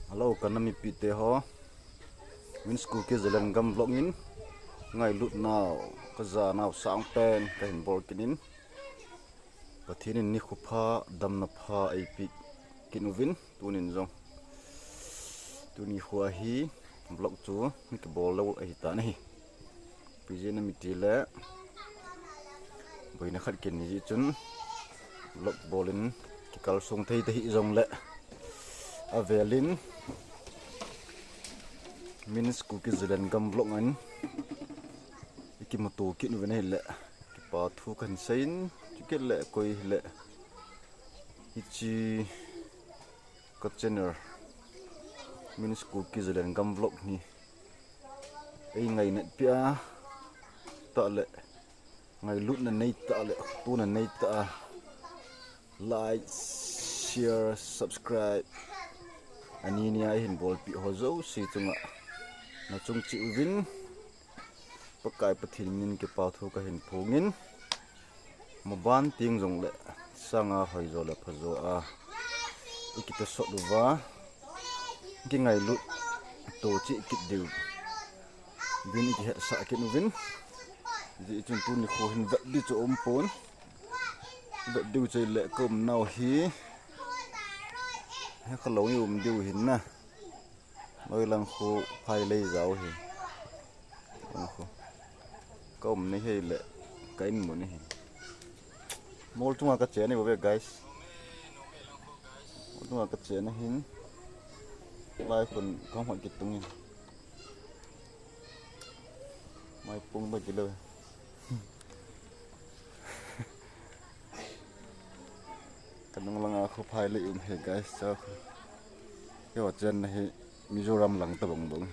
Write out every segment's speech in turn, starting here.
Halo kanami pite ho min school ke jalan gam vlog in ngai lut naw kaza naw sang pen ka hin bol kinin pathin ni khupha dam na pha ai pi kinuvin tunin jong tuni khwa hi vlog chu mi ke bol lo ai ta nei pije na mi ti le boina khat ken ni chun vlog bolin ki kal song thei te hi jong le avelin min school ki zilen gam vlog an iki moto ki nu ne le ki pa thu kan sein ki ke le koi le ichi ko channel min school ki zilen gam vlog ni ei ngai net pia ta le ngai lut na nei ta le tu na nei ta like share subscribe ani ni ai hin bol pi ho zo si chunga na chung chi win pakai pathin nin ke pa thu ka hin phungin moban ting jong le sanga hoi zo le phazo a ikita so duwa ki ngai lut to chi kit diu bin ki ha sa ke nu win ji chun tu ni kho hin da di cho pon da diu chei le kom nau hi he khalo yum diu hin na loi lang khu phai lei zau hi khu kom ni he le kain mu ni mol tunga ka che ni bo guys tunga ka che na hin lai kun khong hoi ki tung ni mai pung ba ki le kanung lang khu phai le he guys cha yo chen na hi Mizoram lang ta bong bong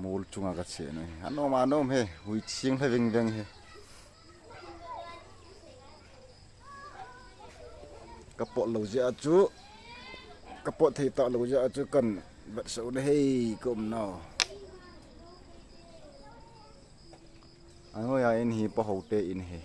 mol chunga ka che na anom anom he hui ching la veng veng he kapot lo ja chu kapot thei ta lo ja chu kan bat so na he kom no ai ya in hi pa ho te in he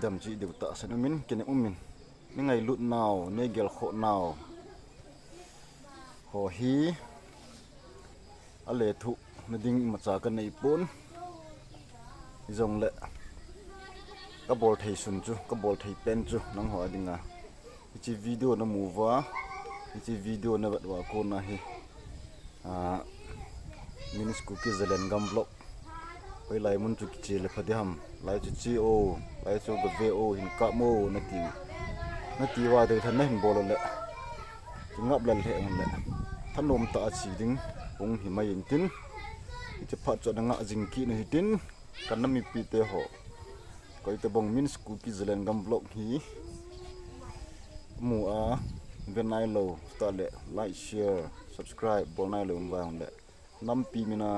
dam chi deu ta san min kene umin ni ngai lut naw ne gel kho naw ho hi ale thu na ding ma cha kan nei pon jong le ka bol thei sun chu ka bol thei pen chu nang ho dinga ichi video na muwa ichi video na wat wa ko na hi min school ki zelen gam vlog koi lai mun chu ki le phadham lai chu chi o lai chu ga ve o hin ka mo na ti wa de than na hin bol le ngap lal he le thanom ta chi ding ong hi mai in tin che phat cho na nga jing ki na hi tin kan na mi pi te ho koi te bong min school ki zelen gam vlog hi mu a venai lo ta le like share subscribe bol nai lo wa le nam pi mina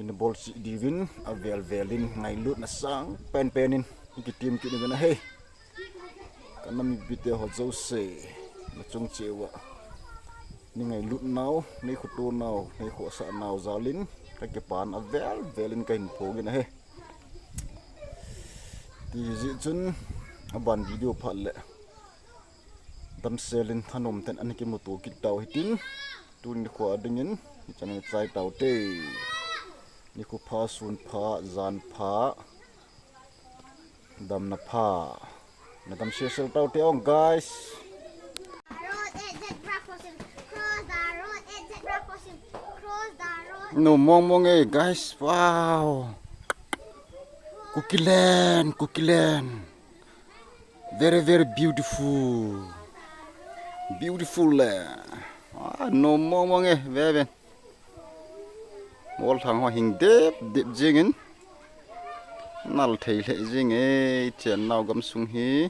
in the ball divin avel velin ngai lut na sang pen penin ki team ki ni na he kanam bite ho zo se na chung chewa ni ngai lut naw ni khutu naw ni kho sa naw zalin ka ke pan avel velin kain phogin he ti ji chun aban video phat le dam selin thanom ten an ki moto ki taw hitin tun ni kho adingin channel chai taw te ni ku pha sun pha zan pha dam na pha na dam share tau te ong guys no mong mong guys wow Kukiland very very beautiful no mong mong very mol thang hoa hình đẹp jingin nal thei le jing chen naw gam sung hi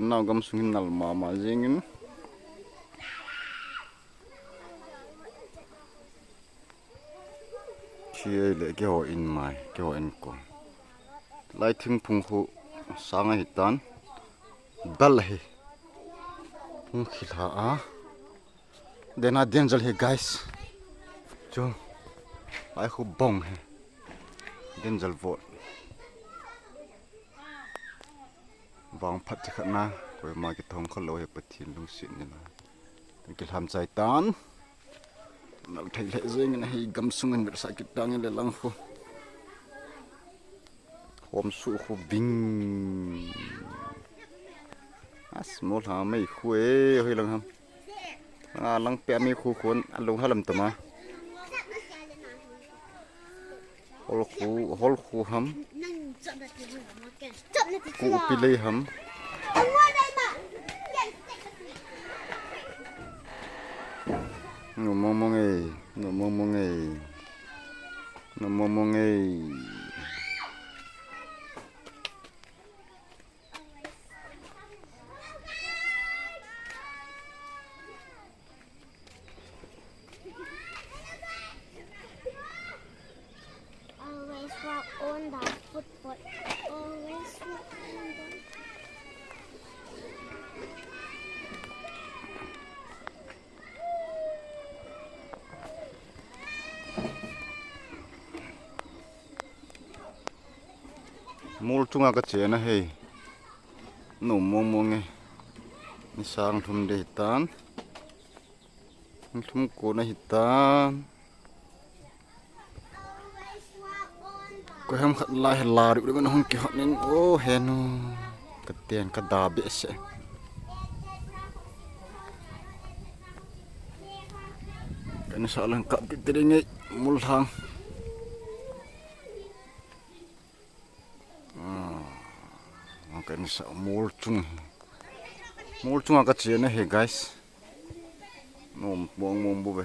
nal ma jingin chia lệ cái hồ in mai cái hồ in con lại thinh phung khu sáng ngày tan bal hi phung khil ha then danger hi guys chung lại khu bong hi danger vot vang phát chắc na coi mà cái thong khó lôi bật thiên lung xịn như là cái làm trái tan nó thấy lệ rồi cái này gầm sung anh biết sao cái đang lên lăng khu hôm su khu bing small ha mấy khu ấy hơi lăng ham lăng pe mấy khu cuốn ăn lung hai lần tầm à hol khu ham cụ pile ham nó mong ấy nó mong ấy nó mong ấy Always walk on the footpath. Always walk on the. mul chunga ka chena hei no mong e ni sang thum de tan thum ko na hitan ko ham khat lai la ri ben hong ki hot nen o henu ka ten ka da be se kan sa lang ka ti tri ngai mul thang cái này sao mul chung cái chuyện này hey guys nó buông bu về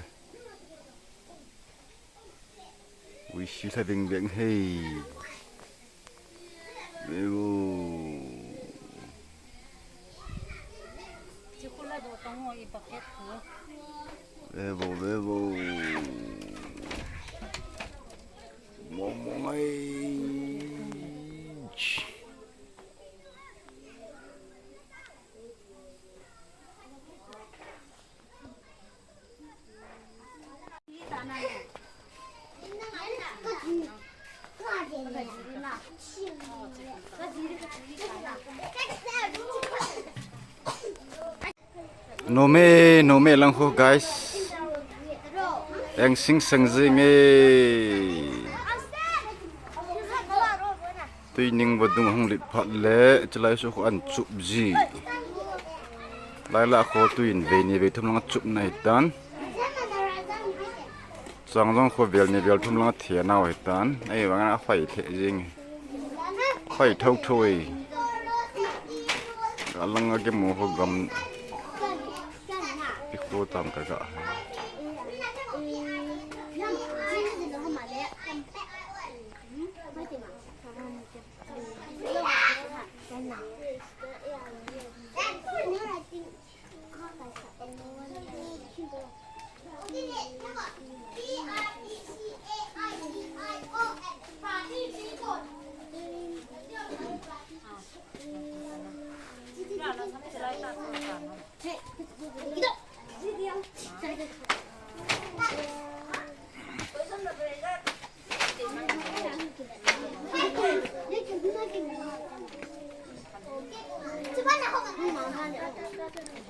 we should having been hey Vevo mong ai no me lang ho guys ang sing sang jing e tuy ning badung hong lit phat le chlai so an chup ji lai la kho tuin ve ni ve thum lang chup nai tan chang jong kho vel ni vel thum lang thia naw he tan ai wang na phai the jing phai thau thoi alang ge mo ho gam ikko tam ka ga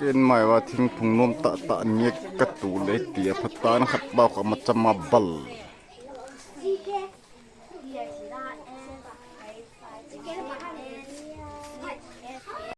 เป็นหมายว่าทิ้งพุงนมตะเนี่ยกระตูเลยเตียพัตตานขัดเบากับมันจะมาบัล